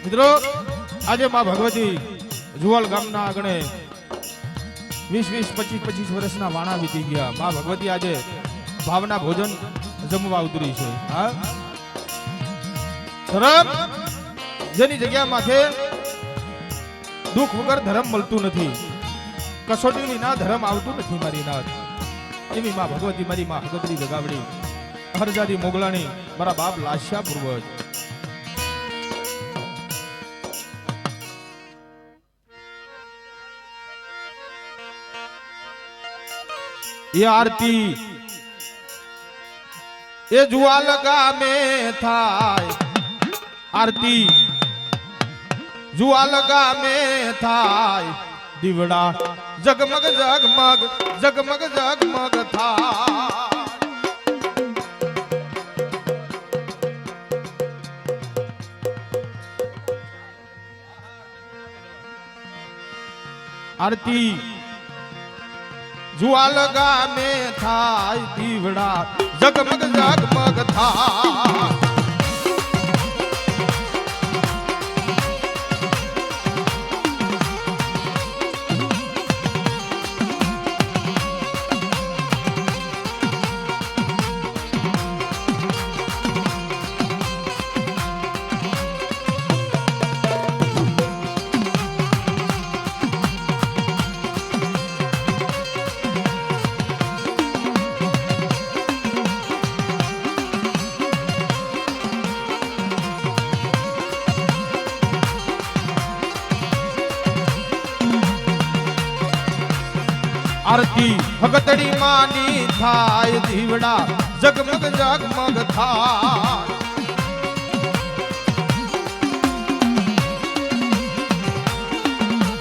મિત્રો આજે માં ભગવતી જુવાલ ગામના આગણે 20-25 વર્ષના વાણા વીતી ગયા. માં ભગવતી આજે ભાવના ભોજન જમવા ઉતરી છે. હા ધર્મ જેની જગ્યા માથે દુઃખ વગર ધર્મ મળતું નથી, કસોટી વિના ધર્મ આવતું નથી. મારી નાથ એવી માં ભગવતી મારી માં હગતરી જગાવડી હરજાદી મોગલાણી મારા બાપ લાશ્યા પૂર્વજ. ये आरती ये जुआल गामे थाय, आरती जुआल गामे थाय, दीवड़ा जगमग जगमग जगमग जगमग थाय. आरती जुआल गामे थाय, दीवड़ा जगमग जगमग थाय. आरती भगतड़ी मानी थाय, दीवड़ा जगमग जगमग थाय.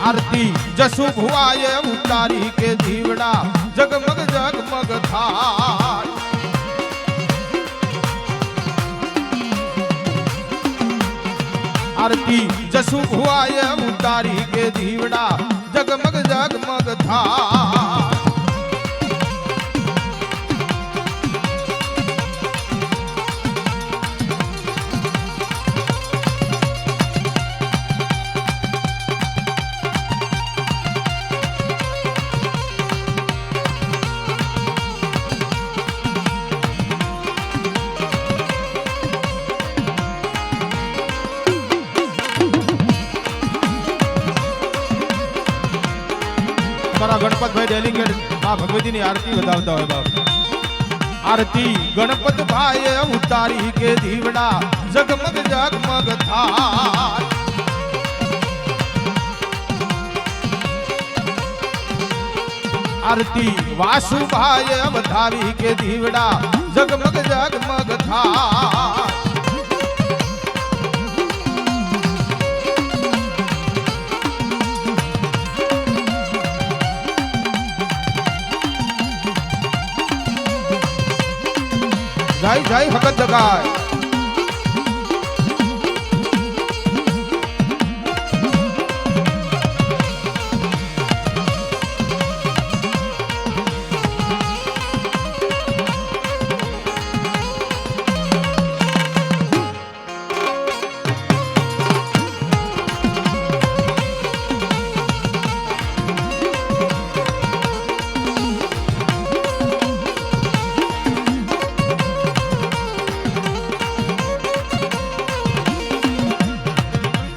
आरती जसु भुआए उतारी के, दीवड़ा जगमग जगमग थाय. आरती जसु भुआए उतारी के, दीवड़ा जगमग जगमग थाय. गणपत भाई डेलीगेट मां भगवती ने आरती बतावता है बाप. आरती गणपत भाई उतारी के, दीवड़ा जगमग जगमग थाय. आरती वासु भाई बतावी के, दीवड़ा जगमग जगमग थाय. जय जय भगत जगाय.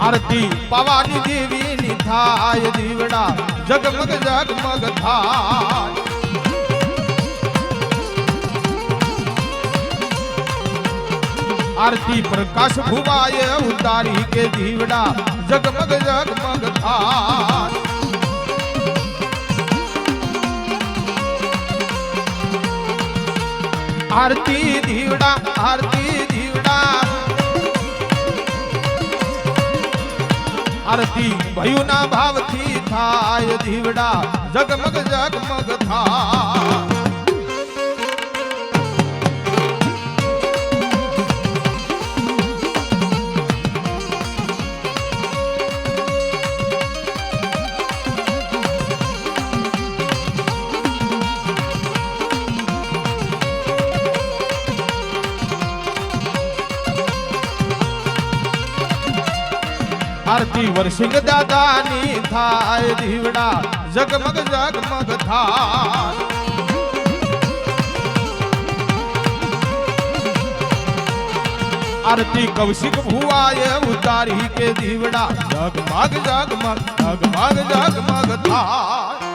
आरती पवानी देवी निथाय, दीवड़ा जगमग जगमग थाय. आरती प्रकाश भुवाय उतारी के, दीवड़ा जगमग जगमग थाय. आरती दीवड़ा आरती दीवड़ा. आरती भयुना भाव थी थाय, दीवड़ा जगमग जगमग थाय. આરતી વર્ષિંગ દાદાની થાય દીવડા જગમગ જગમગ થાય આરતી કૌશિક ભુવાએ ઉતારી કે દીવડા જગમગ જગમગ જગમગ જગમગ થાય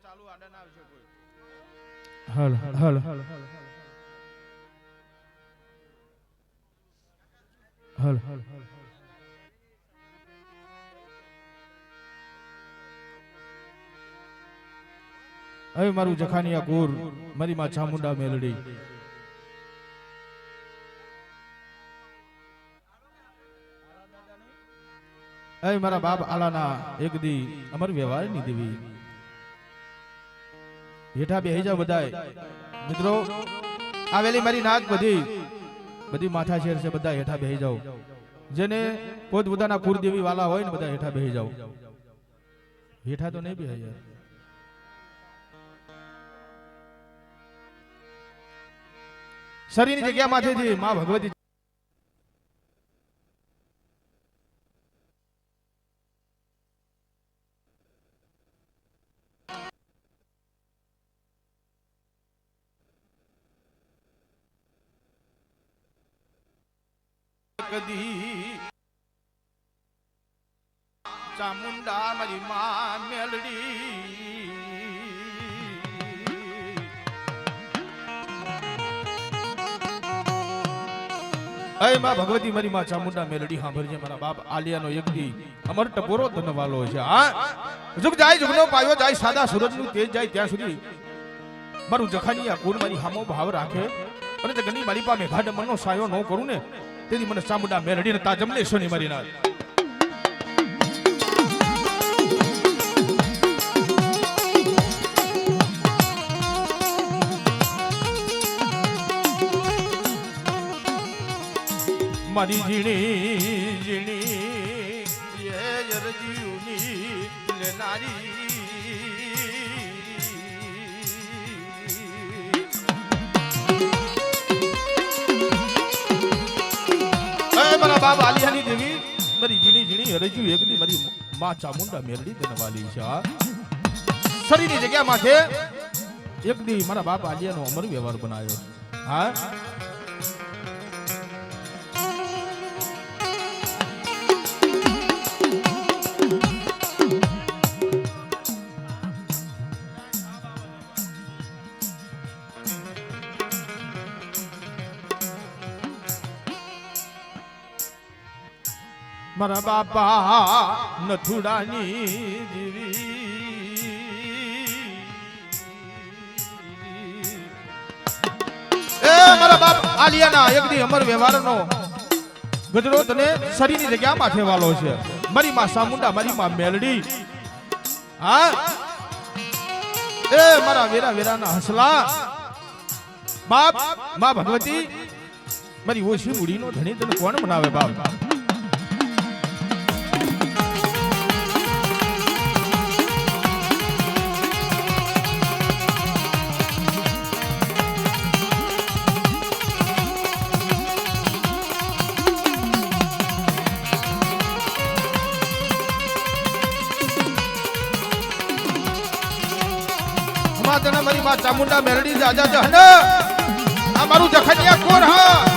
ચાલુ આડા ના આવશે કોઈ હલ હલ હલ હલ હવે મારું જખાનિયા કુર મારી માં ચામુંડા મેલડી હવે મારા બાપ આલાના એક દી અમર વ્યવહારની દેવી હેઠા બેહી જાવ બધાય મિત્રો આવેલી મારી નાક બધી માથા શેર છે બધા હેઠા બેહી જાવ જેને પોતપોતાના કુળદેવી વાલા હોય ને બધા હેઠા બેહી જાવ હેઠા તો નહીં બેહી યાર શરીરની જગ્યા માંથી માં ભગવતી ચામુંડા મારી માં મેલડી અય માં ભગવતી મારી માં ચામુંડા મેલડી સાંભળજે મારા બાપ આલિયાનો એક દી અમર ટપોરો ધનવાલો છે હા જુગ જાય જુગનો પાયો જાય સાદા સૂરજનું તેજ જાય ત્યાં સુધી મારું જખાનિયા કુર મારી હામો ભાવ રાખે અને તે ગની મારી પાસે મેઘાડ મનનો સાયો ન કરું ને તેથી મને ચામુંડા મેલડીને તાજમને સોની મારી નાખ મારી ઝીણી ઝીણી એ અરજીઓની લેનારી મારા બાપ આલિયાની દેવી મારી ઝીણી ઝીણી અરજીઓ એકદી મારી માં ચામુંડા મેલડી ધનવાલી છે શરીરની જગ્યા માથે એકદી મારા બાપ આલિયાનો અમર વ્યવહાર બનાવ્યો હા મારા બાપા નથુડાની દેવી એ મારા બાપ આલિયાના એકદી અમર વ્યવહારનો ગજરો તને શરીરની જગ્યા માથે વાલો છે મારી માં ચામુંડા મારી માં મેલડી હા એ મારા વેરા વેરાના હસલા બાપ માં ભગવતી મારી ઓછી મૂડીનો ધણી તને કોણ મનાવે બાપ મારી માં ચામુંડા મેલડી રાજા જહન આ મારું જખનિયા કોર હા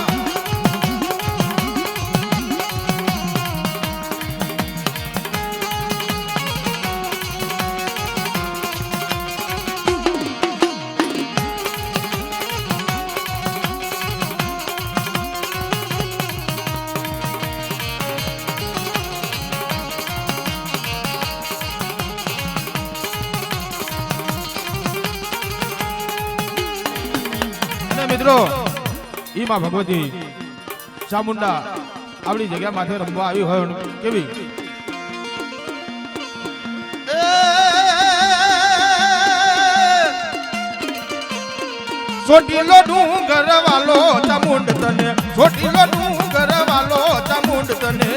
મિત્રો ઈ માં ભગવતી ચામુંડા આપણી જગ્યા માથે રમવા આવી હોય કેવી ચોટીલો ડુંગર વાલો ચામુંડ તને ચોટીલો ડુંગર વાલો ચામુંડ તને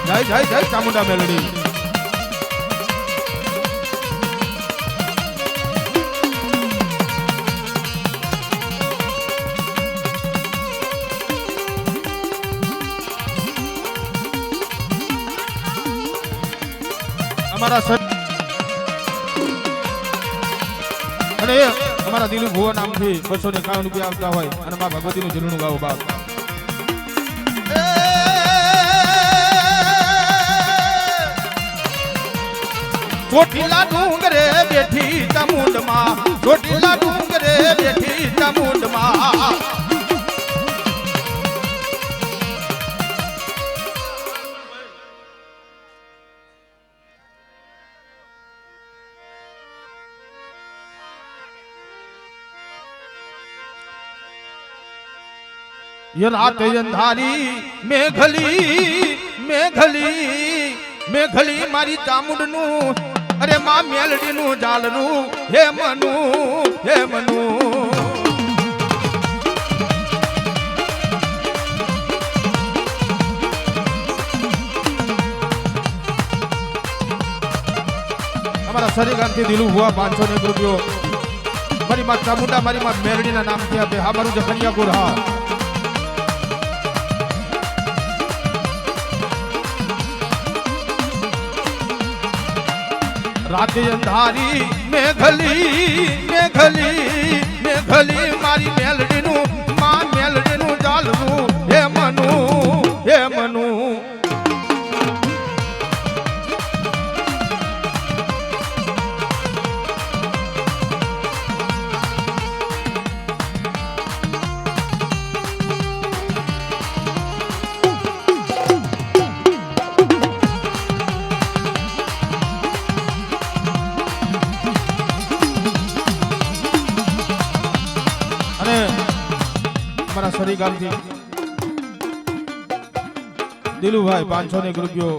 જય જય જય ચામુંડા મેલડી અમારા અને અમારા દિલુ ભુવા નામથી 251 રૂપિયા આવતા હોય અને માં ભગવતીનું ઝીલણું ગાવો બાપ ચોટીલા ડુંગરે બેઠી ચામુંડમાં ચોટીલા ડુંગરે બેઠી ચામુંડમાં ये रात अंधारी मेघली मारी चामुंडનું अरे मां मेलડીનું જાલરું હે મનુ અમારા સરીગામથી દિલુ હુआ 501 રૂપિયો મારી માં ચામુંડા મારી માં મેલડીના નામથી આપે હા મારું જખનિયાપુર હા रात अंधारी मेघली मारी मेलडीનું માં મેલડીનું જાલરું હે મનુ સરી ગામથી દિલુભાઈ 501 રૂપિયો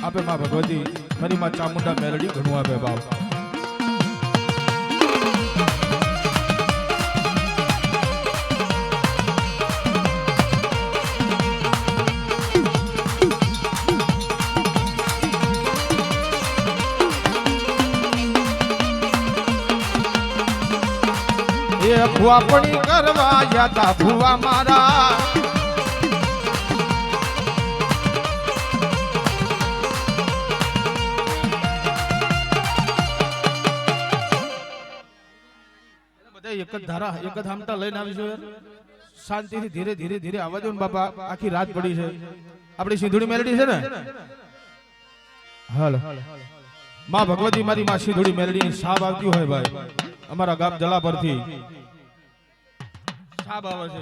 આપે માં ભગવતી ફરી માં ચામુંડા મેલડી ઘણું આપે બાપ એ ભુવા પડી કરવા જાતા ભુવા મારા બધા એક જ ધારા એક જ હામટા લઈને આવીશું શાંતિથી ધીરે ધીરે ધીરે આવવા દો ને બાપા આખી રાત પડી છે આપણી સિંધુડી મેલડી છે ને હાલ માં ભગવતી મારી માં સિંધુડી મેલડી ની સાબ આવતી હોય ભાઈ અમારા ગામ જલા પરથી સાબ આવે છે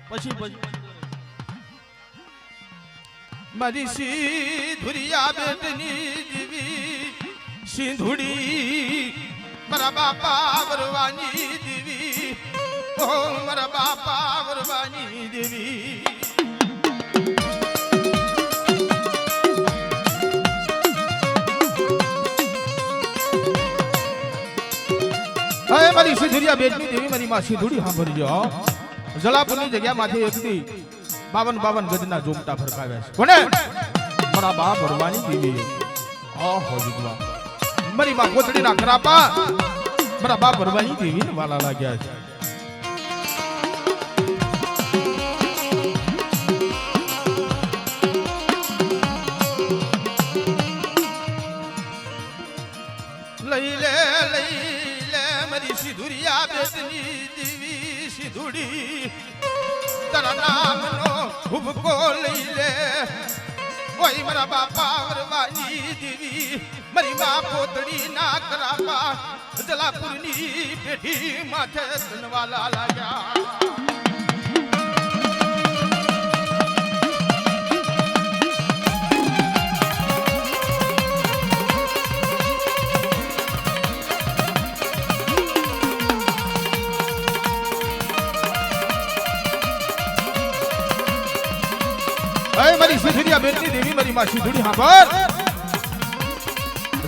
પછી મારી સિંધુરિયા બેટની દીવી સિંધુડી મારા બાપા વરવાની દેવી ઓ મારા બાપા વરવાની દેવી મારી સિંધુરિયા બેટની દેવી મારી માં સિંધુડી સાંભળજો જલાપુરની જગ્યામાંથી એકથી 52 ગજના જોમટા ફરકાવ્યા છે કોને મારા બાપ વરવાની દેવી ઓહો વિધવા મારી માં કોથળીના ખરાપા મારા બાપ વરવાની દેવી વાલા લાગ્યા છે લઈ લે મારી સિંધુરિયા બેટની દેવી સિંધુડી તારા નામનો ભૂબકો લઈ લે ઓય મારા બાપા વરવાની દેવી મારી માં પોતડી ના કરાપા જલાપુરની પેઢી માથે તનવાલા લાગ્યા એ મારી સિધુરિયા બેનની દેવી મારી માં સિધુડી હાંભળ.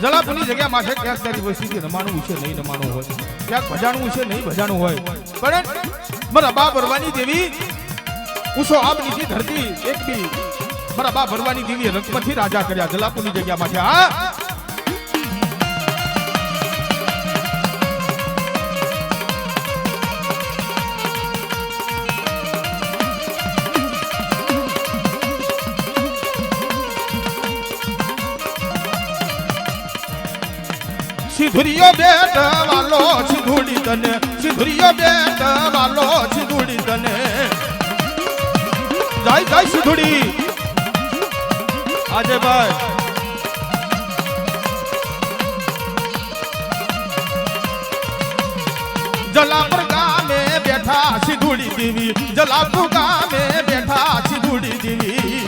જલાપુરની જગ્યા માથે ક્યાંક તારી વસ્તીથી રમાણું છે નહીં રમાણું હોય, ક્યાંક ભજાણું છે નહીં ભજાણું હોય, પણ મારા બા ભરવાની દેવી ઉસો આપની ધરતી એક બી મારા બા ભરવાની દેવી રંગમાંથી રાજા કર્યા જલાપુરની જગ્યા માથે. હા સિધુરિયો બેટ વાલો સિધુડી તને, સિધુરિયો બેટ વાલો સિધુડી તને. જાય જાય સિધુડી આજે ભાઈ. જલાપુર ગામે બેઠા સિધુડી દેવી, જલાપુર ગામે બેઠા સિધુડી દેવી.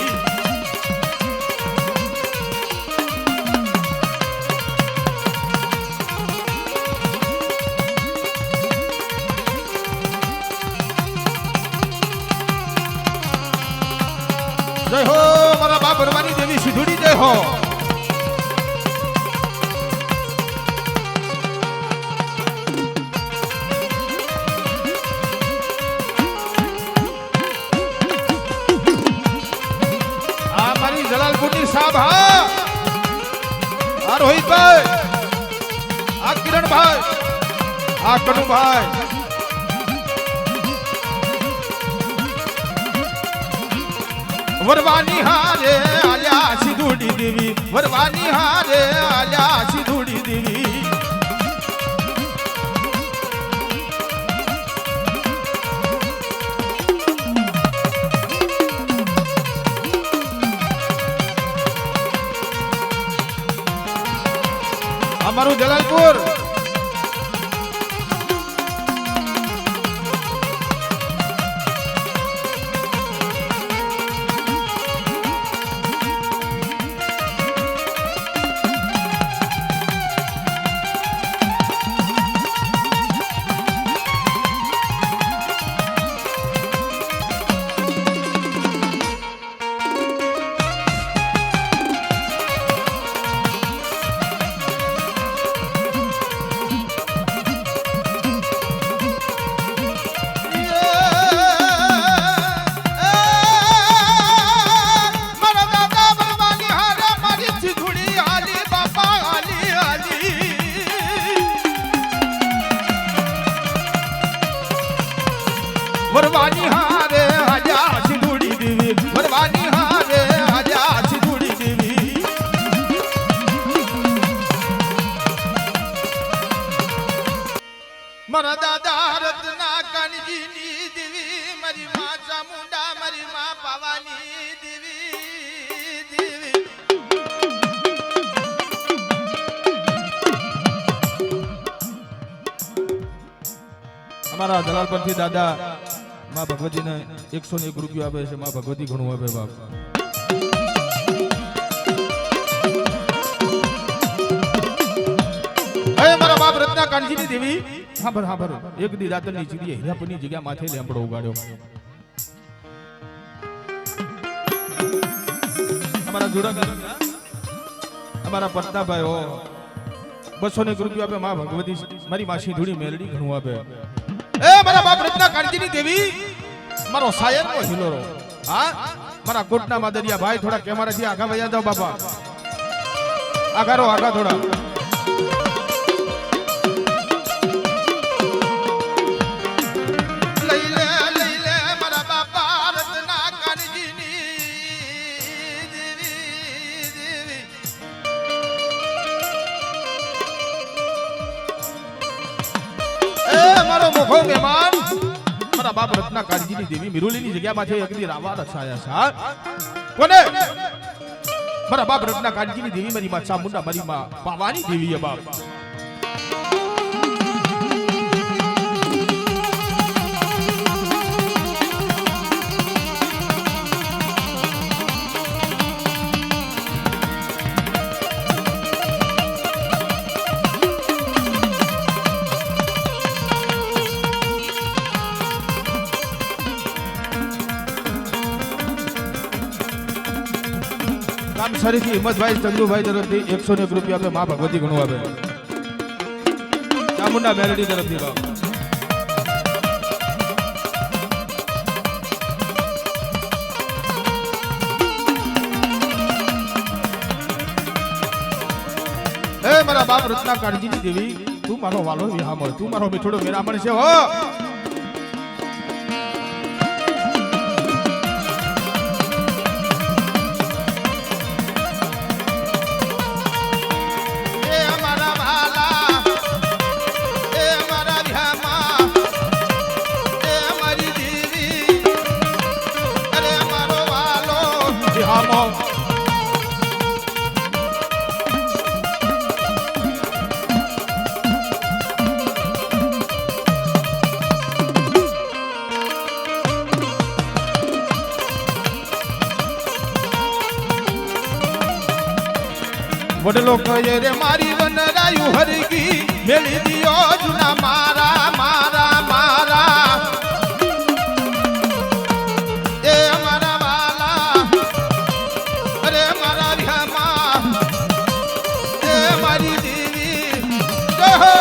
જય હો મારા બા ભરવાની દેવી સિધુડી, જય હો. આ મારી જલાલપુરની સાહેબ. હા આ રોહિતભાઈ, આ કિરણભાઈ, આ કનુભાઈ. વરવાની હારે આલ્યા સિધુડી દેવી, વરવાની હારે આલ્યા સિધુડી દેવી. અમારું જલાલપુર વરવાની હારે આજા સિધુડી દેવી, વરવાની હારે આજા સિધુડી દેવી. મારા દાદા રત્ના કાનજીની દેવી, મારી માં ચામુંડા, મારી માં પાવાની દેવી દેવી. અમારા જલાલપુરથી દાદા માં ભગવતીને 101 રૂપિયા આપે છે. માં ભગવતી ઘણું આપે બાપ. હે મારા બાપ રત્ના કાનજીની દેવી હાંભર હાંભર. એક દી રાતની ચીડીએ હીરાપુરની જગ્યા માથે લેમ્પડો ઉગાડ્યો. અમારા જોડા અમારા પ્રતાપભાઈ હો 201 રૂપિયા આપે. માં ભગવતી મારી માસી ધૂળી મેલડી ઘણું આપે. એ મારા બાપ રત્ના કાનજીની દેવી મારો સાયરનો હિલોરો. હા મારા કોટના માદરિયા ભાઈ થોડા કેમેરાથી આગા વયા જાવ બાપા. આગારો આગા થોડા. લઈ લે મારા બાપા રત્ના કાનજીની દેવી દેવી. એ મારો મોખો મહેમાન મારા બાપ રત્ના કાનજીની દેવી મિરુલીની જગ્યામાંથી અગદી રાવા રસાયા છે. કોને? મારા બાપ રત્ના કાનજીની દેવી મારી માં ચામુંડા, મારી માં પાવાની દેવી એ બાપ. કામસરીથી હિંમતભાઈ ચંદુભાઈ તરફથી 101 રૂપિયા આપે માં ભગવતી ઘણું આપે ચામુંડા મેલડી તરફથી બાપ એ મારા બાપ રત્ના કાળજીની દેવી તું મારો વાલો વિહામળ તું મારો મીઠોડો મેરામણ છે હો વડલો કહે રે મારી વનરાયું હરગી મેળી દિયો જુના મારા મારા મારા એ મારા વાલા અરે મારા વિહામાં એ મારી દેવી કહો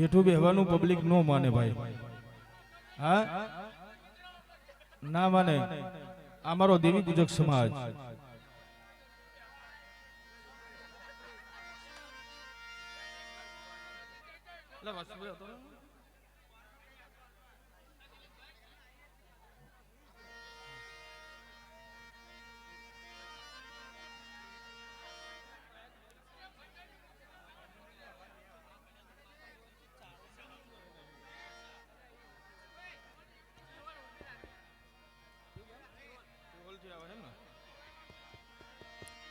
હેઠું બેહવાનું પબ્લિક નો માને ભાઈ હા ના માને અમારો દેવી પૂજક સમાજ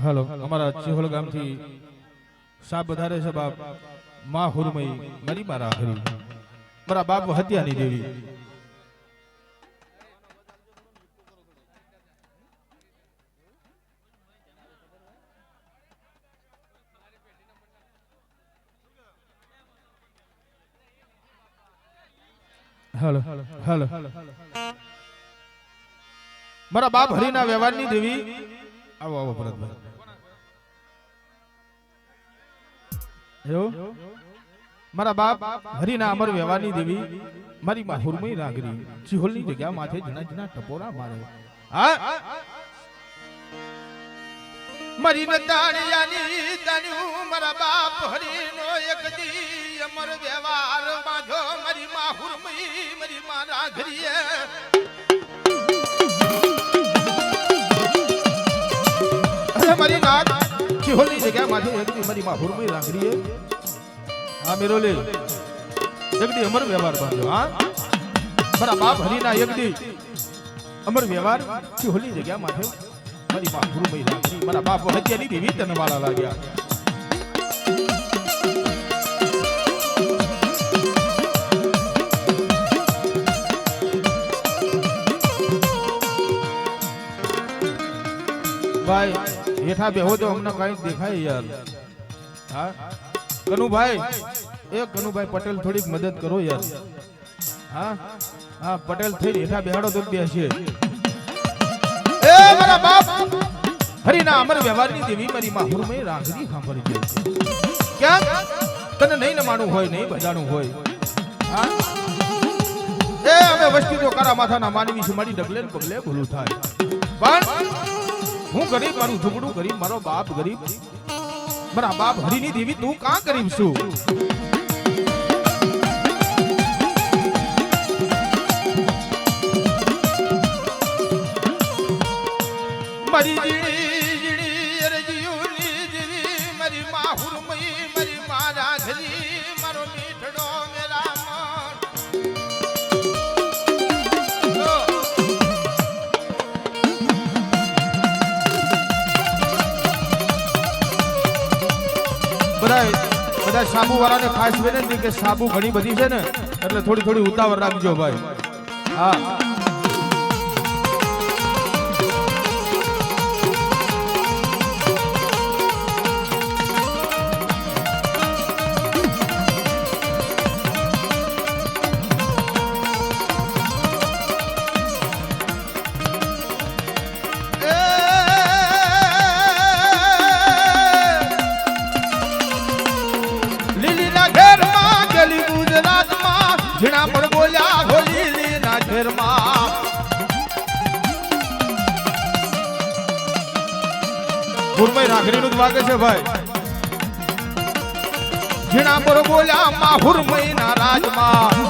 हेलो हमारा चिहोल गाम थी साहब बधारे से बाप माँ हुरमई मरी मारा हरी मारा बाप हत्या नहीं देवी हेलो हेलो मारा बाप हरीना व्यवहार नहीं देवी आओ आओ भरत भाई यो मारा बाप हरीना अमर व्यवहारनी देवी मारी मां हुरमई नागरी चिहोलनी जग्या माथे जना जना टपोरा मारे हां मारी नताणियानी तन्यू मारा बाप हरीनो एक दी अमर व्यवहार बांधो मारी मां हुरमई मारी मां नागरी मारी नाग चिहोलनी जगह माथे एकदी मारी मां हुरमई नागरी है हां मेरो ले एकदी अमर व्यवहार बांधो हां मारा बाप हरीना एकदी अमर व्यवहार चिहोलनी जगह माथे मारी मां हुरमई नागरी मारा बाप हत्यानी देवी तनवाला लाग्या भाई हेठा बेहो तो हमने कहीं देखा है यार हाँ कनु भाई पटेल थोड़ी मदद करो यार हाँ हाँ पटेल थे हेठा बेहाड़ो तो बेहसे ए मारा बाप हरीना अमर व्यवहार नी देवी मारी मां हुरमई नागरी सांभळी जे क्या तने नहीं न मानू होय नहीं बजाणू होय हाँ ए हमें वस्ती तो करा माथा ना मानवी से मारी डगले पगले भूलू थाय पण हूँ गरीब मारू झुगड़ू गरीब मारो बाप गरीब મારા બાપ હરિની દેવી તું કાં કરીશ છું મારી જીણી અરજીઓની દેવી મારી માહુરમઈ મારી મારા ઘરી મારો મીઠડો મેરા બધા સાબુ વાળાને ખાસ વિનંતી કે સાબુ ઘણી બધી છે ને એટલે થોડી થોડી ઉતાવળ રાખજો ભાઈ હા જીણા પર બોલ્યા હોલી ના ઘેરમાં ગુરમય રાખડીનું જ વાગે છે ભાઈ જીણા પર બોલ્યા માહુરમય ના રાજમાં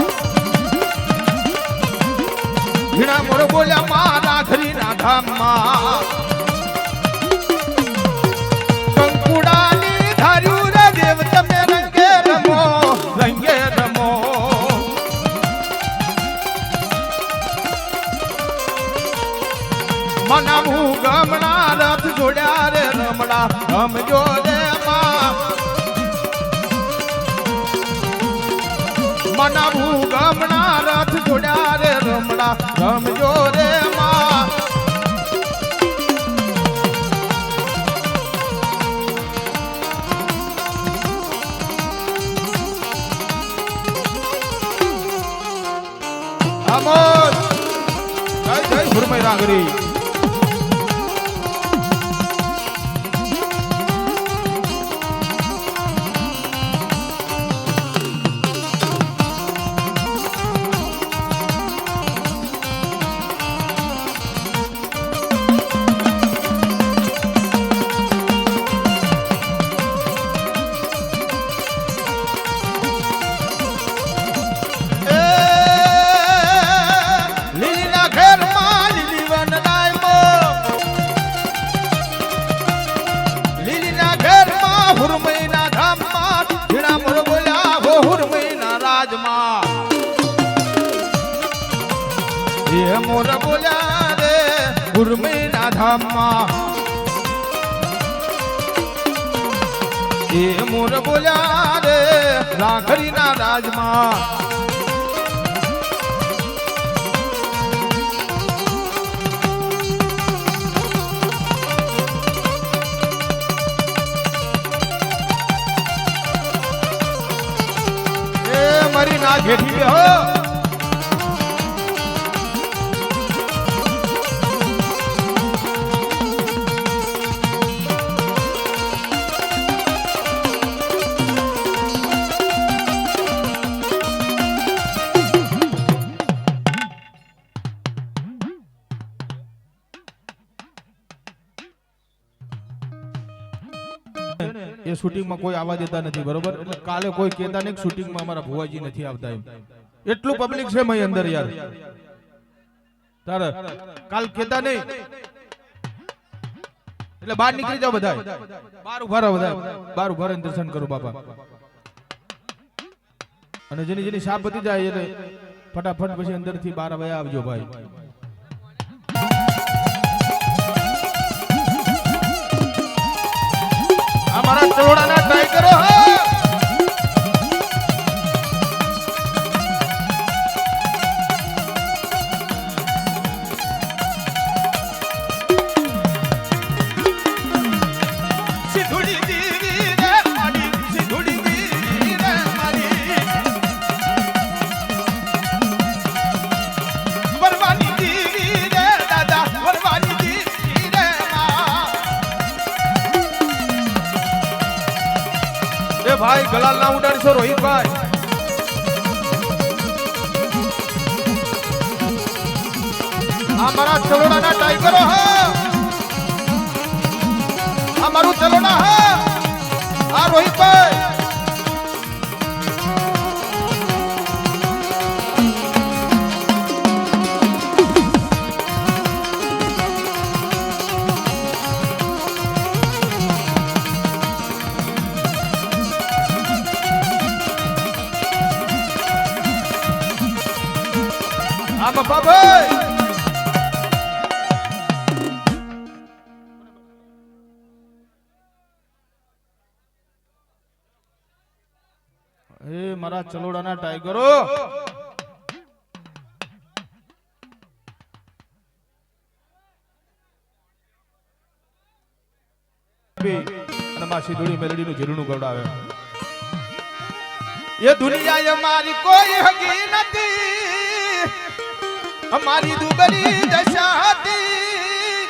જીણા પર બોલ્યા મા રાખડી ના ધામમાં કંકુડાની ધાર્યું રે દેવ તમે રંગે રમો રંગે રમો મનાવું ગમણા રથ જોડ્યા રે રમણા રમજો રે મનાવું ગમણા રથ જોડ્યા રે રમણા રમજો રે આમોદ જય જય ગુરમય રાગરી મોર બોલ્યા રે ગુરમય ના ધામમાં એ મોર બોલ્યા રે રાખડી ના રાજમાં એ મારી ના ઘેઠી બે હો એ શૂટિંગમાં કોઈ આવવા દેતા નથી બરોબર એટલે કાલે કોઈ કહેતા નહીં શૂટિંગમાં અમારા ભુવાજી નથી આવતા એમ એટલું પબ્લિક છે મય અંદર યાર તારે કાલ કહેતા નહીં એટલે બહાર નીકળી જાવ બધા બહાર ઉભા રહો બધા બહાર ઉભા રહીને દર્શન કરો બાપા અને જેની જેની સાપ બધી જાય એટલે ફટાફટ પછી અંદરથી બહાર આવ્યા આવજો ભાઈ हमारा चोड़ाना टाइगरो है सिधुड़ी दीदी रे मारी सिधुड़ी दीदी रे मारी बरवानी दीदी रे दादा बरवानी दीदी रे ए भाई गलाल ना उडाड़शो रोहित भाई हमारा चलोड़ा टाइगरो है हमारू चलोड़ा है મફા ભાઈ એ મારા ચલોડાના ટાઈગરો અને માસી ધૂળી મેલડીનું ઝીરણું ગવડાવે એ દુનિયા અમારી કોઈ હકી નથી અમારી દુબળી દશા હતી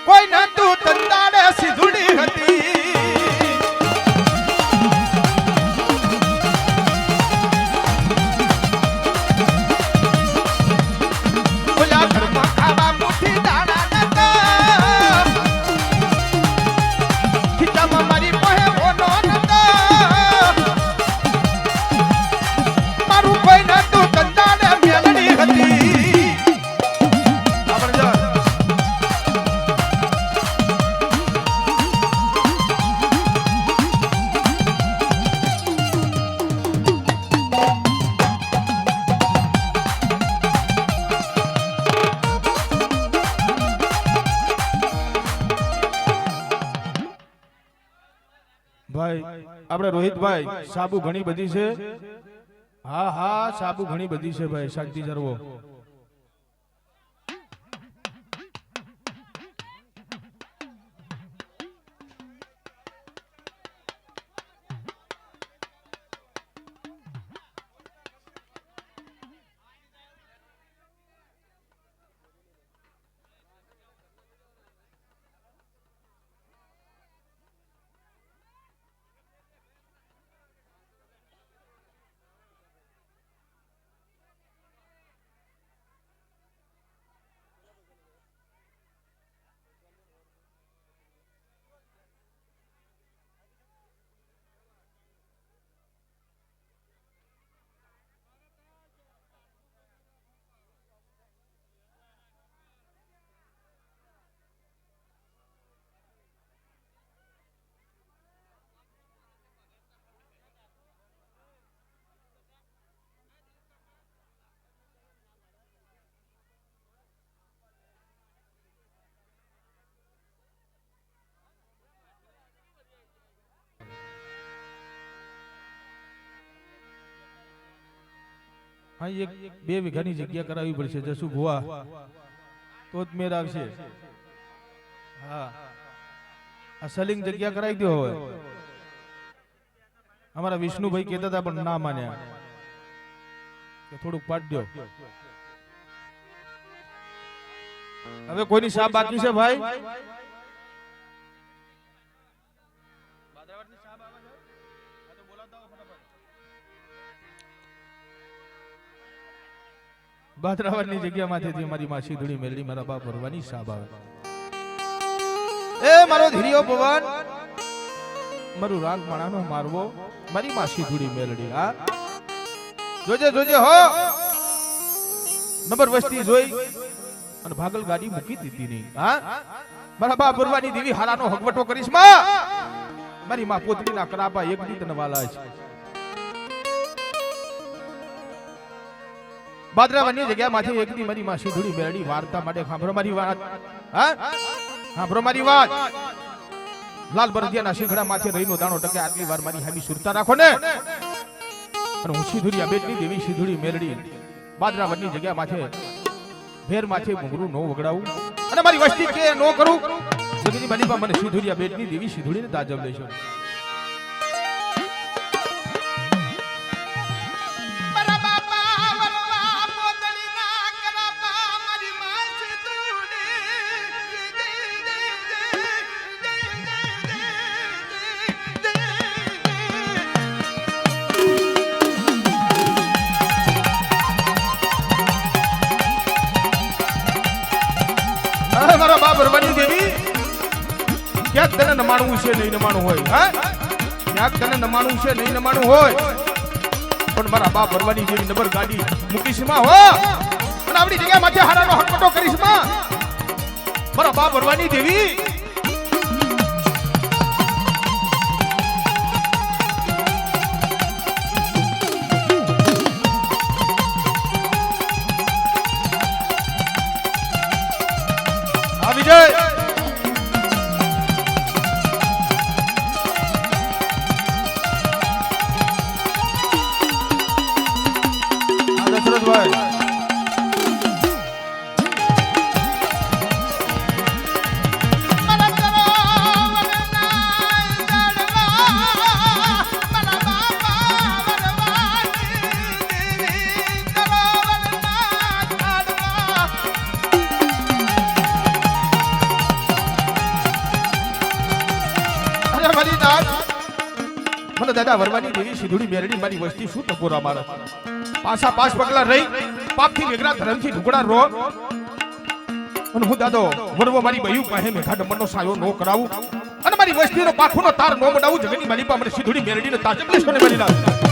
કોઈ ન તું તંદાડે સીધુડી હતી બોલા ઘરમાં ખાવા મુઠ્ઠી દાણા નતા ખીચામાં મારી પહે બોનો નતા મારું કોઈ ન તું તંદાડે મેલડી હતી આપણે ભાઈ આપણે રોહિતભાઈ સાબુ ઘણી બધી છે હા હા સાબુ ઘણી બધી છે ભાઈ શાંતિ જરવો હા એક 2 વીઘાની જગ્યા કરાવવી પડશે જસુ ભુવા તો જ મેર આવશે હા આ સલિંગ જગ્યા કરાવી દો હવે અમારા વિષ્ણુભાઈ કહેતા હતા પણ ના માન્યા કે થોડુંક પાડ દો હવે કોઈની સાપ બાકી છે ભાઈ બાદરાવરની જગ્યામાંથી મારી માસી ધૂળી મેલડી મારા બાપ ભરવાની સાબ આવે એ મારો ધીરિયો પવન મારું રાગ માણાનો મારવો મારી માસી ધૂળી મેલડી હા જોજે જોજે હો નંબર વસ્તી જોઈ અને ભાગલ ગાડી મૂકી દીધી નહીં હા મારા બાપ ભરવાની દેવી હારાનો હગવટો કરીશ માં મારી માં પોતડીના કરાબા એક દી તને વાલા છે બાદરાવની જગ્યામાંથી એક દી મારી માસી ધૂળી મેલડી વાર્તા માટે સાંભળો મારી વાત હા સાંભળો મારી વાત લાલ બરદિયાના શીખડા માથે રહીનો દાણો ટકે આટલી વાર મારી હામી સુરતા રાખો ને અને હું સીધુડિયા બેટની દેવી સીધુડી મેલડી બાદરાવની જગ્યા માથે ભેર માથે ઘૂંઘરું નો વગડાવું અને મારી વસ્તી કે નો કરું જગની બનીમાં મને સીધુડિયા બેટની દેવી સીધુડીને તાજબ લેશો ક્યાંક તને નમાણું છે નહીં નમાણું હોય હા ક્યાંક તને નમાણું છે નહીં નમાણું હોય પણ મારા બાપ ભરવાની જેવી નંબર ગાડી મૂકીશ માં હો અને આપણી જગ્યા માથે હારાનો હકપટો કરીશ માં મારા બાપ ભરવાની દેવી મારી નાથ મને દાદા વરવાની દેવી સિંધુડી મેરડી મારી વસ્તી શું ટકોરા મારે પાછા 5 પગલા રહી પાપથી વેગરા ધર્મથી ઢુકડા રો અને હું દાદો વરવો મારી બયું પાસે મેઘા ડમણનો સાયો નો કરાવું અને મારી વસ્તીનો પાખોનો તાર નો બનાવું જગની માલિપા મને સિંધુડી મેરડીને તાજબ લેશો ને મારી નાથ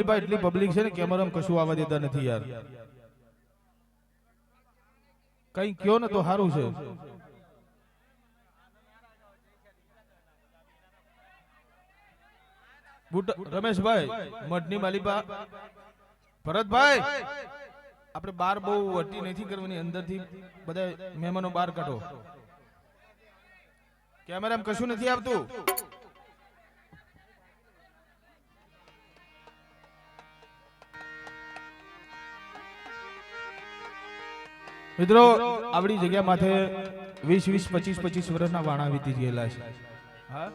એટલી પબ્લિક છે ને કેમેરામાં કશું આવવા દેતા નથી યાર કઈ કયો ને તો સારું છે રમેશભાઈ મઢની માલિપા ભરતભાઈ આપણે બાર બહુ વટી નથી કરવાની અંદરથી બધા મહેમાનો બહાર કાઢો કેમેરામાં કશું નથી આવતું મિત્રો આવડી જગ્યા માથે 20-25 વર્ષના વાણા વીતી ગયેલા છે હા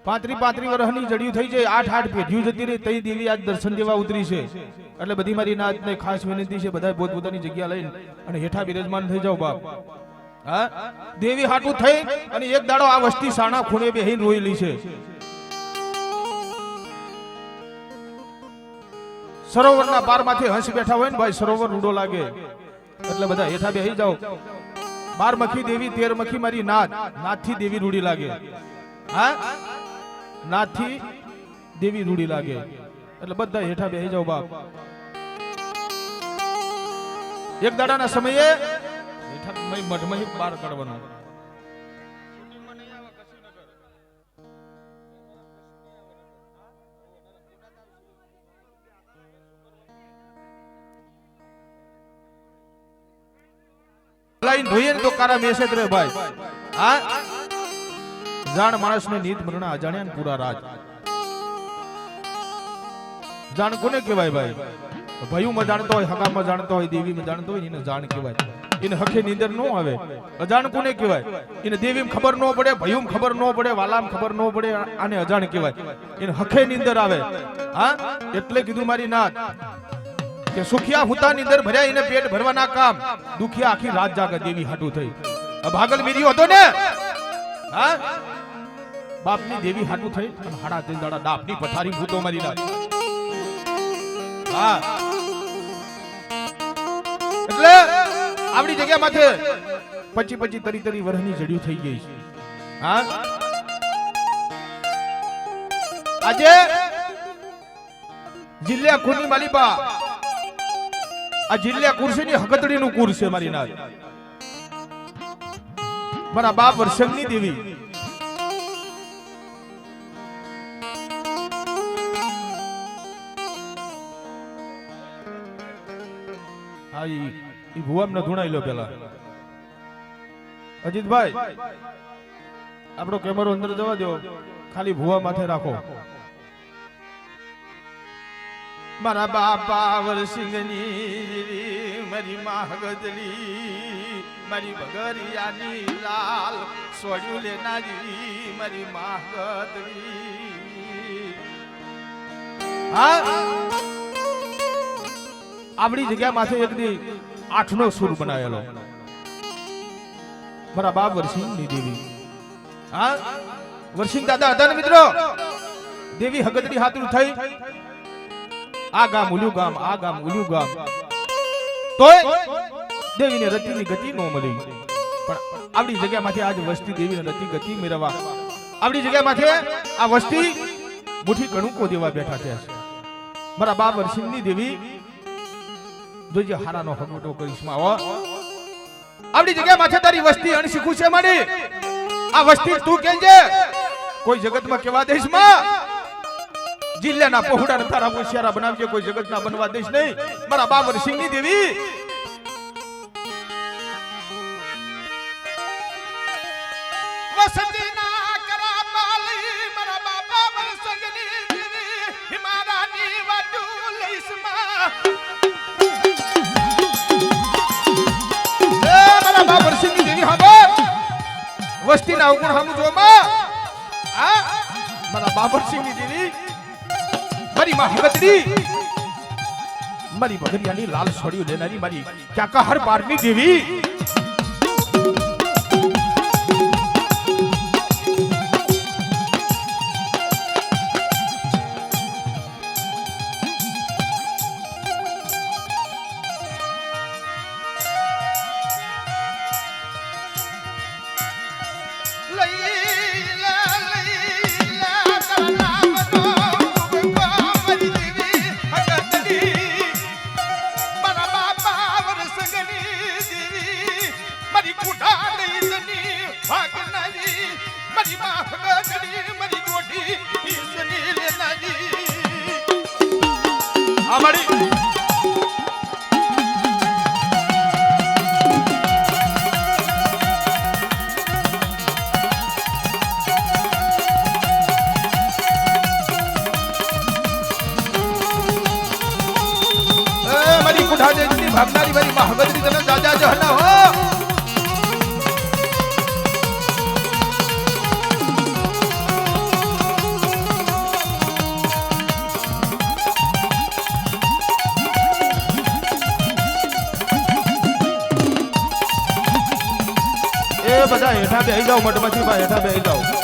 35 વર્ષની જડિયું થઈ જાય 8 પેઢીઓ જતી રહી તઈ દેવી આજ દર્શન દેવા ઉતરી છે એટલે બધી મારી નાતને ખાસ વિનંતી છે બધા પોતપોતાની જગ્યા લઈને અને હેઠા બિરાજમાન થઈ જાવ બાપ હા દેવી હાટું થઈ અને એક દાડો આ વસ્તી સાણા ખૂણે બેહીને રોયેલી છે સરોવરના પારમાંથી હંસ બેઠા હોય ને ભાઈ સરોવર રૂડો લાગે એટલે બધા હેઠા બેહી જાઓ 12 મખી દેવી 13 મખી મારી નાથથી દેવી રૂડી લાગે હા નાથથી દેવી રૂડી લાગે એટલે બધા હેઠા બેહી જાઓ બાપ એક દાડાના સમયે હેઠા મઠમાં બહાર કાઢવાનો લાઈન ધોઈએ તો કારા મેસેજ રે ભાઈ હા જાણ માણસને નીત મરણા અજાણ્યા ને પૂરા રાજ જાણ કોને કહેવાય ભાઈ ભયું માં જાણતો હોય હકા માં જાણતો હોય દેવી માં જાણતો હોય એને જાણ કહેવાય એને હખે નીંદર નો આવે અજાણ કોને કહેવાય એને દેવી ખબર નો પડે ભયું ખબર નો પડે વાલામ ખબર નો પડે આને અજાણ કહેવાય એને હખે નીંદર આવે હા એટલે કીધું મારી નાથ કે સુખિયા હુતાની અંદર ભર્યા એને પેટ ભરવાના કામ દુખિયા આખી રાત જાગે દેવી હાટુ થઈ ભાગલ મીર્યો હતો ને હા બાપની દેવી હાટુ થઈ અને હાડા ત્રણ દાડા ડાપની પથારી ભૂતો મારી નાખ હા એટલે આપણી જગ્યા માથે 25 તરી વર્ષની જડ્યું થઈ ગઈ છે હા આજે જિલ્લા ખૂની માલિબા આ જિલ્લા કુરશીની હકતડીનું કુર છે મારી નાથ મારા બાપ વર્ષંગની દેવી હા ઈ ભુવામને ધૂણાઈ લો પેલા અજીતભાઈ આપણો કેમેરો અંદર જવા દો ખાલી ભુવા માથે રાખો મારા બાપા વરસિંગની મારી માહગદલી મારી બગરિયાની લાલ સોડ્યું લેનારી મારી માહગદલી હા આપણી જગ્યા માથે એક દી 8નો સૂર બનાવેલો મારા બાપ વરસિંગની દેવી હા વરસિંગ દાદા હતા ને મિત્રો દેવી હગદડી હાથું થઈ આ ગામ ઉલ્યું ગામ આ ગામ ઉલ્યું ગામ તોય દેવીને રતિની ગતિ ન મળી પણ આપણી જગ્યામાંથી આજ વસ્તી દેવીને રતિ ગતિ મેળવવા આપણી જગ્યામાંથી આ વસ્તી મુઠી કણુકો દેવા બેઠા છે મારા બાપ વરસિંગની દેવી જોજે હારાનો હગવટો કરીશ માં આપણી જગ્યામાંથી તારી વસ્તી અણ શીખું છે માડી આ વસ્તી તું કેજે કોઈ જગતમાં કેવા દઈશ માં જિલ્લાના પહોળાને તારા હોશિયારા બનાવજે કોઈ જગતના બનવા દઈશ નહીં મારા બાપ વરસિંગની દેવી વસતીના કરાપાલી મારા બાપા વરસિંગની દેવી હિમારાની વાટુ લઈશ માં એ મારા બાપ વરસિંગની દેવી હાબો વસ્તીના અવગુણ હામુ જો માં આ મારા બાપ વરસિંગની દેવી મારી માં હગતડી મારી બગરિયાની લાલ છોડ્યું લેનારી મારી ક્યાંકા હર પારની દેવી ભાગનારી મારી માં હગદરી તમે જાજા જહના હો એ બધા હેઠા બેહી જાઓ મઠમાંથી ભાઈ હેઠા બેહી જાઓ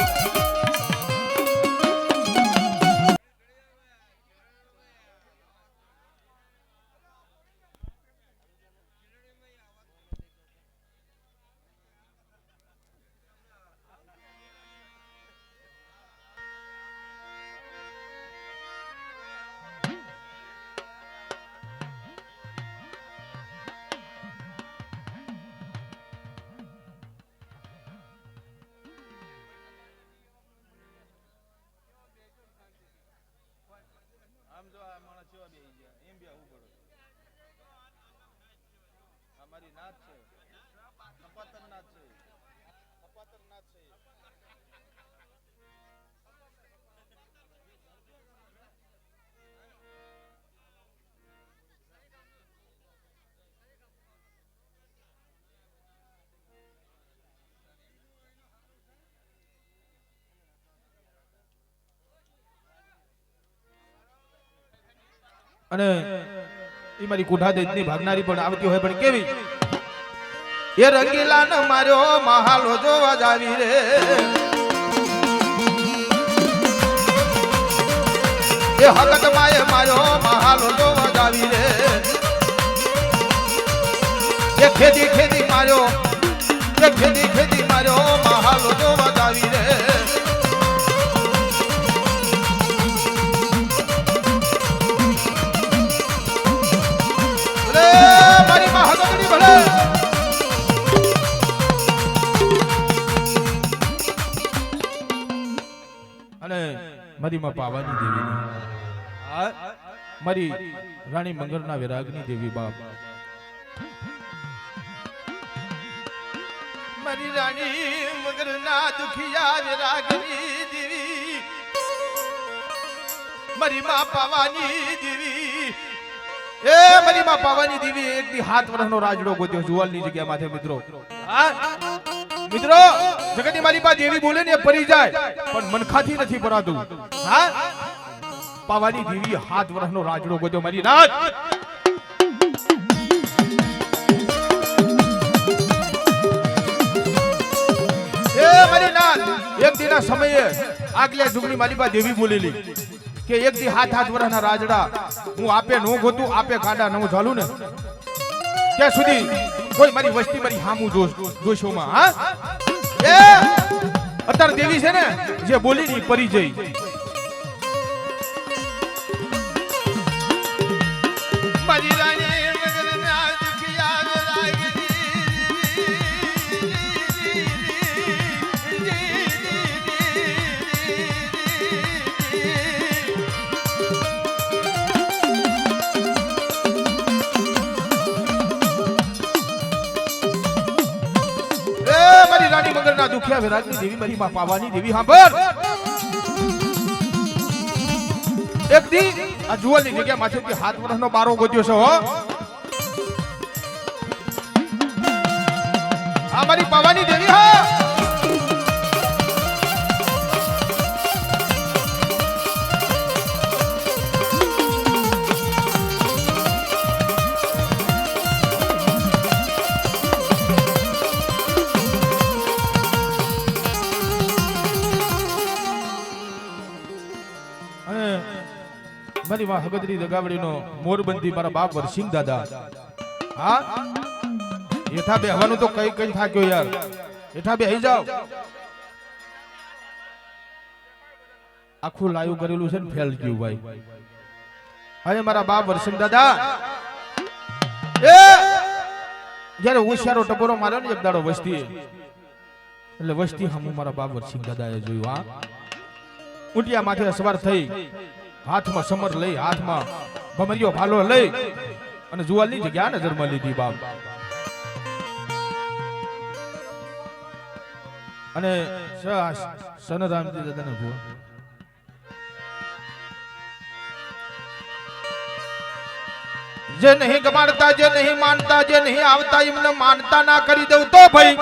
અમારી નાત છે કપાતર નાત છે કપાતર નાત છે અને એ મારી કુઢા દેજની ભાગનારી પણ આવતી હોય પણ કેવી એ રંગીલા ન માર્યો મહાલો જોવા જાવી રે એ હકત માએ માર્યો મહાલો જોવા જાવી રે એ ખેદી ખેદી માર્યો એ ખેદી ખેદી માર્યો મહાલો જોવા જાવી રે મારી માં હગડની ભલે અને મારી માં પાવાની દેવી મારી રાણી મંગળના વિરાગની દેવી બાપ મારી રાણી મંગળના દુખિયા વિરાગની દેવી મારી માં પાવાની દેવી એ મારી માં પાવાની દેવી એકથી 7 વર્ષનો રાજડો ગોત્યો જુવાલની જગ્યા માથે મિત્રો મિત્રો જગતની મારી પા દેવી બોલે ને પરી જાય પણ મનખાથી નથી પરાતું હા પાવાની દેવી 7 વર્ષનો રાજડો ગોત્યો મારી નાથ એ મારી નાથ એક દિના સમયે આગલે જુગની મારી પા દેવી બોલેલી કે એક દી 7 વર્ષના રાજડા હું આપે નો ગોતું આપે કાંડા નો ઝાલું ને ત્યાં સુધી કોઈ મારી વસ્તી મારી હામું જોશોમાં હા એ અત્યારે દેવી છે ને જે બોલી ની પરિચય મારી રાણી રાણી મંગળના દુખિયા વિરાગની દેવી મારી માં પાવાની દેવી સાંભળ એક દી આ જુવાલની જગ્યા માથેથી 7 વર્ષનો બારો ગોત્યો છે હો આ મારી પાવાની દેવી હા મારી માં હગદરી દગાવડીનો મોરબંધી મારા બાપ વરસિંહ દાદા હા એઠા બે હવાનું તો કઈ કઈ થાક્યો યાર એઠા બે હઈ જાવ આખું લાઈવ કરેલું છે ને ફેલ ગયું ભાઈ અરે મારા બાપ વરસિંહ દાદા એ જ્યારે હોશિયારો ટપોરો માર્યો ને એક દાડો વસ્તી એટલે વસ્તી હમું મારા બાપ વરસિંહ દાદાએ જોયું હા ઊંટિયા માથે સવાર થઈ હાથમાં સમર લઈ હાથમાં ભમરિયો ભાલો લઈ અને જુવાલની જગ્યા નજરમાં લીધી બાપ અને સનરામજી દાદાને ભૂ જે નહીં ગમાડતા જે નહીં માનતા જે નહીં આવતા એમને માનતા ના કરી દઉં તો ભાઈ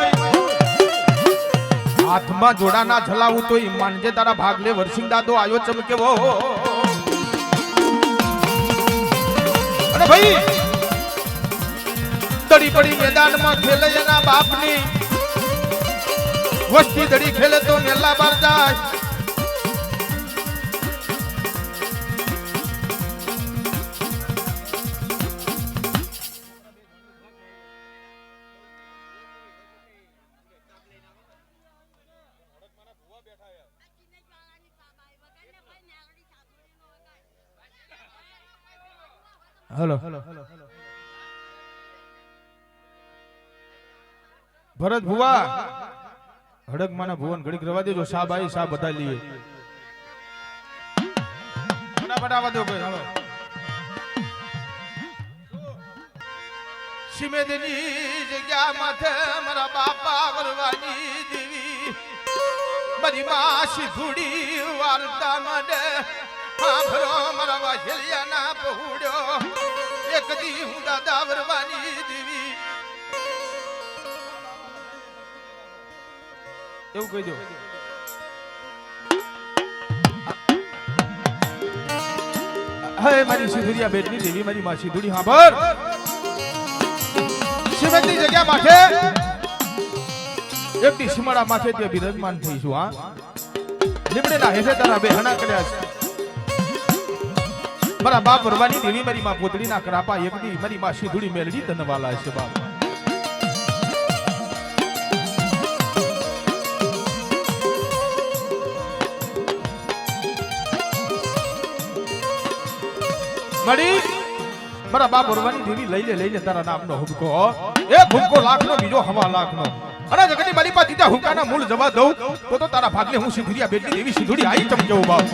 હાથમાં જોડા ના ઝલાવું તો ઈમાન જે તારા ભાગ લે વરસિંહ દાદો આયો ચમકેવો અને ભાઈ દડી પડી મેદાનમાં ખેલે એના બાપની વસ્તી દડી ખેલે તો મેલા બાર જાય हेलो भरत भुआ हड़क माना भुवन घड़ीक रवा दे जो साहब आई साहब बता लिए फटाफट आवा दो कोई हेलो सिमेदनी जग्या माथे मारा बापा वरवानी देवी मारी मासी धूड़ी वार्ता मडे हाँ भरो मारा वाजलिया ना पहुड़ो एक दी हूँ दादा वरवानी देवी એવું કહી દો હે મારી સિંધુરિયા બેટની દેવી મારી માં સિંધુડી હાંભળ શિવની જગ્યા માથે એક દી સિમાડા માથે તે બિરાજમાન થઈશું હા લીમડેના હેઠે તારા બે હણા કર્યા છે મારા બાપ વરવાની દેવી મારી માં પોતડીના કરાપા એક દી મારી માં સિંધુડી મેલડી તનવાલા છે બાપ મળી મારા બાપ વરવાની દેવી લઈ લે તારા નામનો હુબકો એક હુબકો લાખનો બીજો હવા લાખનો અને જગતની મારી પાસે દીધા હુકાના મૂળ જવા દઉં તો તારા ભાગને હું સિંધુરિયા બેટની દેવી સિંધુડી આઈ ચમજવું બાપ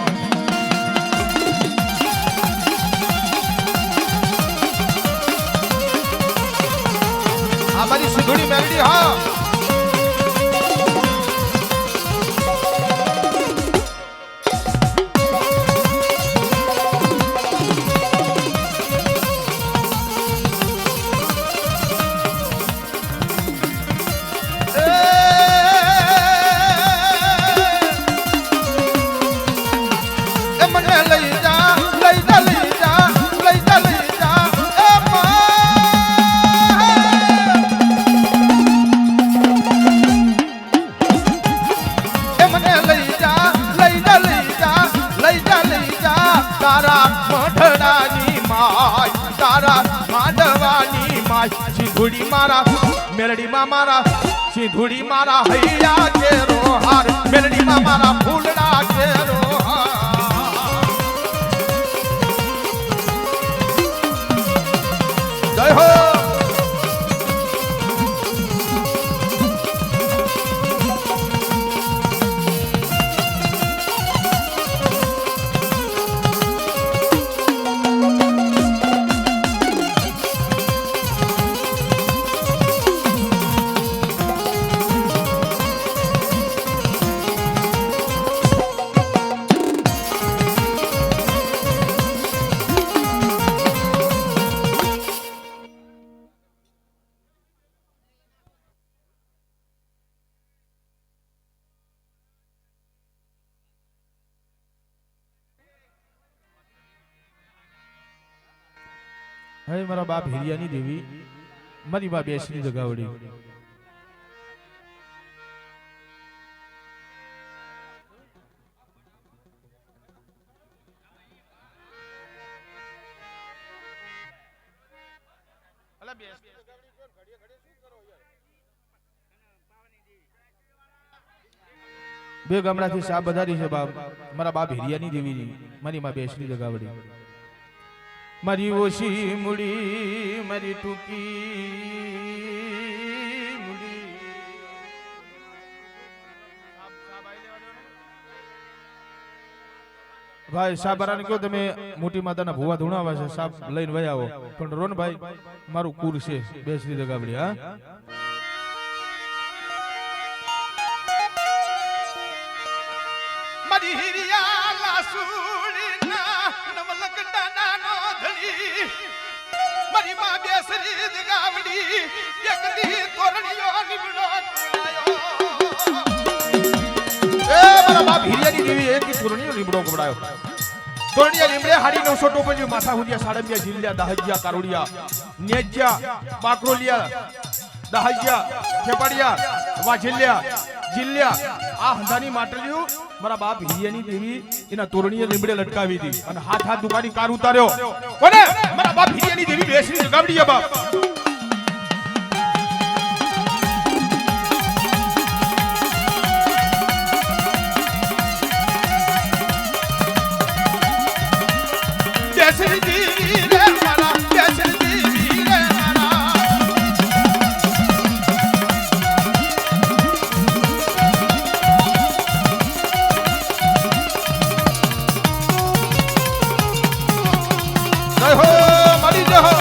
આ મારી સિંધુડી મેલડી હા સિંધુડી મારા મેલડી માં મારા સિંધુડી મારા હૈયા કેરો હાર મેલડી માં મારા ફૂલડા કેરો જય હો હે મારા બાપ હિરિયાની દેવી મારી બા બેસની જગાવડી બે ગામડાથી સાપ બધારી છે બાપ મારા બાપ હિરિયાની દેવી મારી માં બેસની જગાવડી મારી ઓછી મુડી મારી ટૂંકી મુડી ભાઈ સાબરાને કહો તમે મોટી માતાના ભુવા ધૂણાવા છે સાપ લઈને વયા આવો પણ રોન ભાઈ મારું કુર છે બેસરી દગાવડી હા મારી હિરિયા લાસુડીના નવલકડાના મારી માં બેસરી જગાવડી એક દી તોરણીઓ નીકળો એ મારા બાપ હિરિયાની દેવી એક દી તોરણીઓ નીકળો કબડાયો તોરણીયા લીમડે હાડી 900 ટોપજી માથા હુંડિયા સાડમિયા જિલ્લા દહજિયા કારોડિયા નેજ્યા બાકરોલિયા દહજિયા ખેપાડિયા વાજિલ્યા જિલ્લા આ હંધાની માટલીઓ મારા બાપ હિરિયાની દેવી એના તોરણીએ લીમડે લટકાવી હતી અને હાથ હાથ દુકાની કાર ઉતાર્યો કોને મારા બાપ હિરિયાની દેવી બેસરી જગાવડી બાપ બેસરી દેવી રે મારા બેસરી દેવી રે મારા જય હો મારી જય હો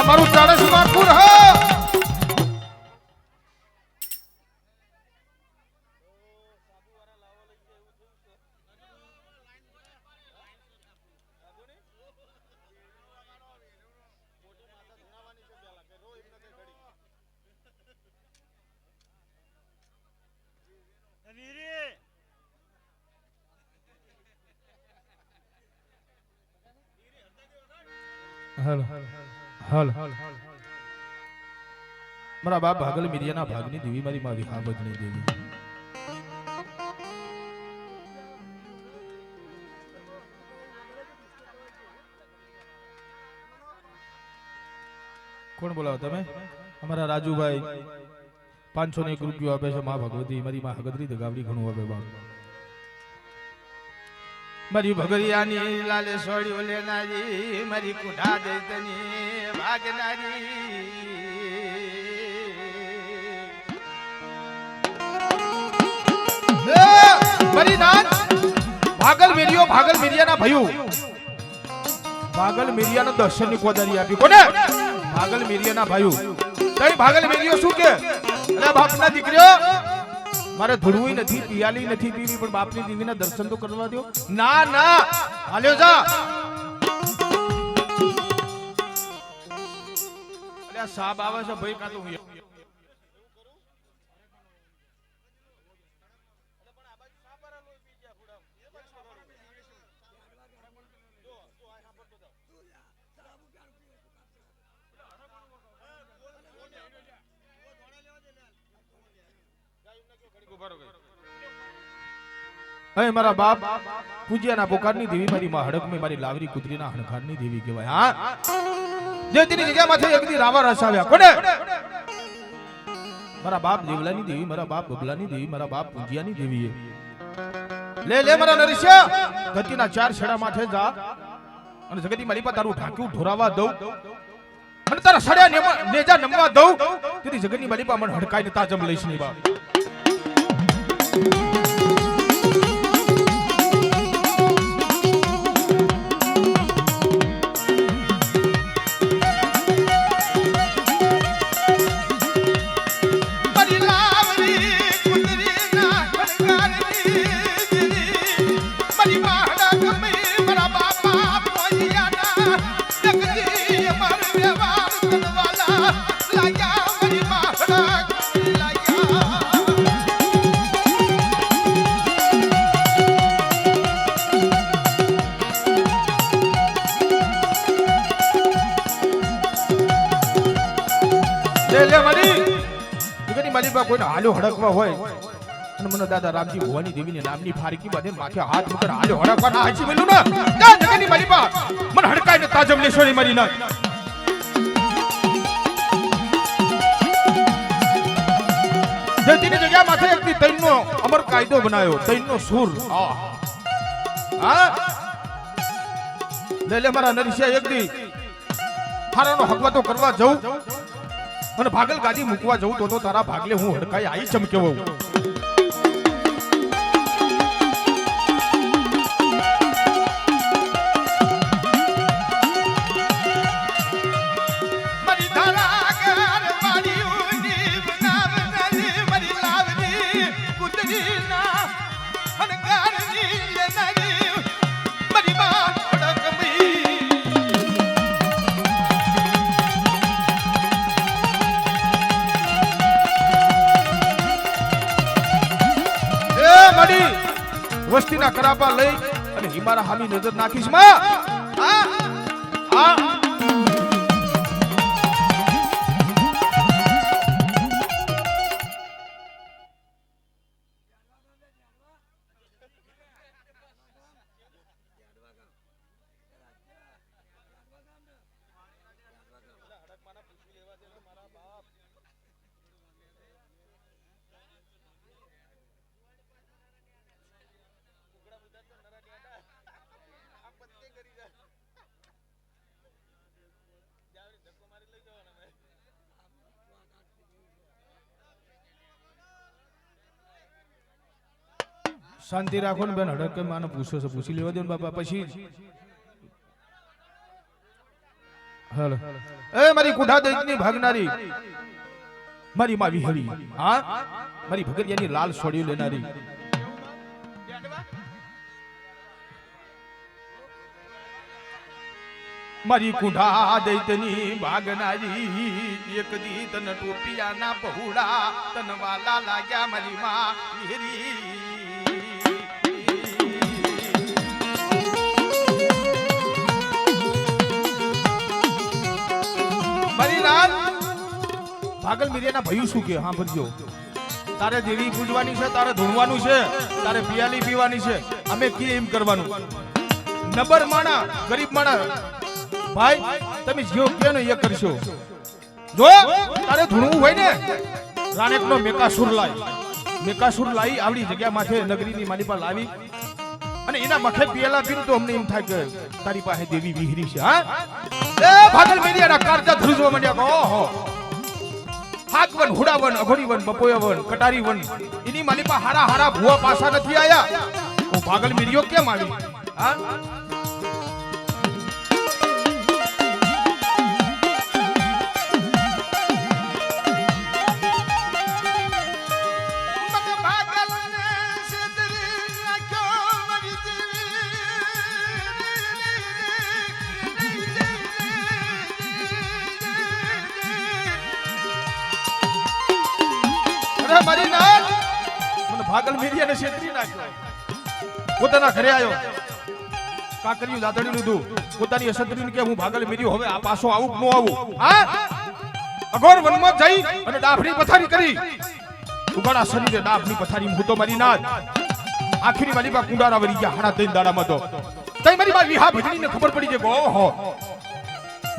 મારું 40 મારપુર હો હાલ હાલ મારા બાપ ભાગલ મિરિયાના ભાગની દેવી મારી માં વિહાબજની દેવી કોણ બોલાવો તમે અમારા રાજુભાઈ 501 રૂપિયો આપે છે માં ભગવતી મારી માં હગદરી દગાવડી ઘણું આપે બાપ મારી ભગરિયાની લાલે સોડ્યો લેનારી મારી કુઢા દેતની ભાગનારી મારી નાન ભાગલ મેરિયાના ભયું ભાગલ મેરિયાના દર્શનની કોદારી આપી કોને ભાગલ મેરિયાના ભાયું તઈ ભાગલ મેરિયો શું કે અરે બાપના દીકરીઓ મારે ધૂળવું નથી પિયાલી નથી પીવી પણ બાપની દેવીના દર્શન તો કરવા દો ના ના હાલ્યો જા અરે સાબ આવે છે ભાઈ કાતો હું મારા બાપ પૂજ્યાના પોકારની દેવી મારી માં હડક મે મારી લાવરી કુતરીના હણખારની દેવી કહેવાય હા જે તેની જગ્યામાં થઈ એકદી રાવા રસ આવ્યા કોને મારા બાપ દેવલાની દેવી મારા બાપ બબલાની દેવી મારા બાપ પૂજ્યાની દેવી લે લે મારા નરસિયા ગતિના 4 છેડા માથે જા અને જગતી મારી પર તારું ઢાંક્યું ઢોરાવા દઉં અને તારા સડ્યા નેજા નમવા દઉં તેથી જગતની મારી પર મન હડકાઈને તાજમ લઈશ ની બાપ કોઈને હાલ્યો હડકવા હોય અને મને દાદા રામજી ભવાની દેવીની નામની ફારકી બાંધે માથે હાથ મૂકર હાલ્યો હડકવાના હાચી મેલું ને ત્યાં જગની મારી પા મને હડકાઈને તાજમ લેશોરી મારી ના જેની જગ્યા માથે એકથી તૈનનો અમર કાયદો બનાવ્યો તૈનનો સૂર હા લે મારા નરસિયા એકદી હારાનો હકવાતો કરવા જઉં અને ભાગલ ગાદી મૂકવા જઉં તો તારા ભાગલે હું હડકાઈ આઈ ચમકેવો વસ્તીના કરાપા લઈ અને હિમારા હામી નજર નાખીશ માં શાંતિ રાખો ને બેન હડક કે માને પૂછો છે પૂછી લેવા દે ને બાપા પછી હાલ એ મારી કુઢા દૈતની ભાગનારી મારી માં વિહળી હા મારી ભગરિયાની લાલ છોડ્યું લેનારી મારી કુઢા દૈતની ભાગનારી એક દી તન ટોપિયાના પહોળા તન વાલા લાગ્યા મારી માં વિહળી ભાગલ મીડિયાના ભયું શું કે હા ભરજો તારે દેવી પૂજવાની છે તારે ધૂણવાનું છે તારે પિયાલી પીવાની છે અમે કે એમ કરવાનું નબર માણા ગરીબ માણા ભાઈ તમે જો કે ને એ કરશો જો તારે ધૂણવું હોય ને રાણેકનો મેકાસુર લાવી આવડી જગ્યા માથે નગરીની માલિપા લાવી અને એના મખે પિયાલા પીને તો અમને એમ થાય કે તારી પાસે દેવી વિહરી છે હા એ ભાગલ મીડિયાના કારજા ધ્રુજવા માંડ્યા ઓહો હાકવન હુડાવન અઘોરીવન બપોયવન કટારીવન એની માલિપા હારા હારા ભુવા પાસા નથી આયા હું ભાગલ મીડિયો કેમ આવી હા મારી નાથ મને ભાગલ મીડિયાને છેતરી નાખ્યો પોતાના ઘરે આવ્યો કાકરિયું દાદડી લીધું પોતાની અસત્રીને કે હું ભાગલ મીડિયો હવે આ પાછો આવું ન આવું હા અઘોર વનમાં જઈ અને ડાફની પથારી કરી ઉગાડા શરીરે ડાફની પથારી હું તો મારી નાથ આખીની મારી બા કુંડારા વરી ગયા હાડા ત્રણ દાડામાં તો તઈ મારી બા વિહા ભજણીને ખબર પડી છે કે ઓહો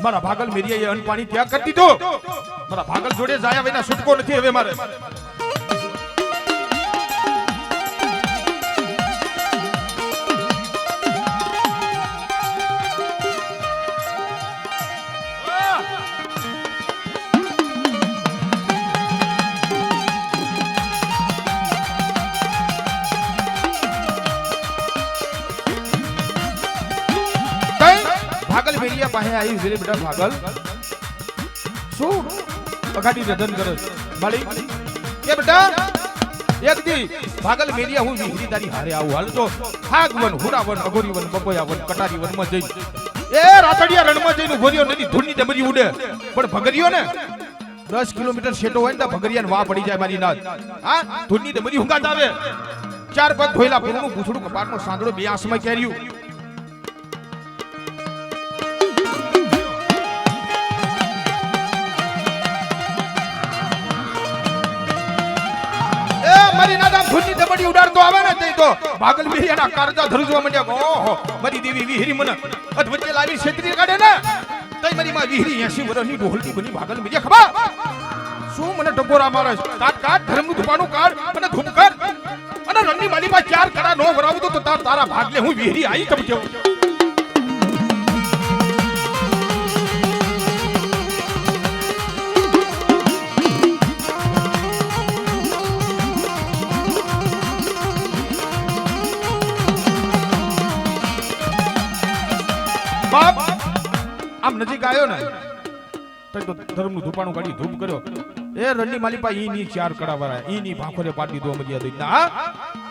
મારા ભાગલ મીડિયાએ અનપાણી ત્યાગ કરી દીધો મારા ભાગલ જોડે જાયા વિના છૂટકો નથી હવે મારે ભાગલ મેરિયા પાસે આવી વિરે બેટા ભાગલ શું અગાડી રધન કરે માળી કે બેટા એક દી ભાગલ મેરિયા હું વિહરી તારી હારે આવું હાલ તો હાગવન હુડાવન અઘોરીવન બપોયાવન કટારીવન માં જઈ એ રાતડિયા રણમાં જઈને ભોરિયો નદી ધૂળની ડમરી ઉડે પણ ભગરિયો ને 10 કિલોમીટર શેટો હોય ને તો ભગરિયાને વા પડી જાય મારી નાથ હા ધૂળની ડમરી હુંગાત આવે ચાર પગ ધોઈલા પૂરનું પૂછડું કપાટનો સાંદડો બે આસમાં કેર્યું મારી નાદામ ધૂળની ડમરી ઉડાડતો આવે ને તે તો ભાગલ મીડિયાના કારજા ધરજવા માંડ્યા ઓહો મારી દેવી વિહરી મને અધવચ્ચે લાવી છેતરી કાઢે ને તઈ મારી માં વિહરી 80 વર્ષની ડોહલતી બની ભાગલ મીડિયા ખબર શું મને ટકોરા મારે કાટ કાટ ધર્મનું ધુપાનું કાઢ અને ધૂમ કર અને રણની માલી માં ચાર કડા નો ભરાવું તો તારા ભાગલે હું વિહરી આવી કમ કેવું બાપ આમ નજીક આવ્યો ને તો ધર્મનું ધૂપાણું કાઢી ધૂપ કર્યો એ રણની માલિપા ઈ ની ચાર કડા વરાય ઈ ની ભાખોરે પાડી દો મર્યાદા ના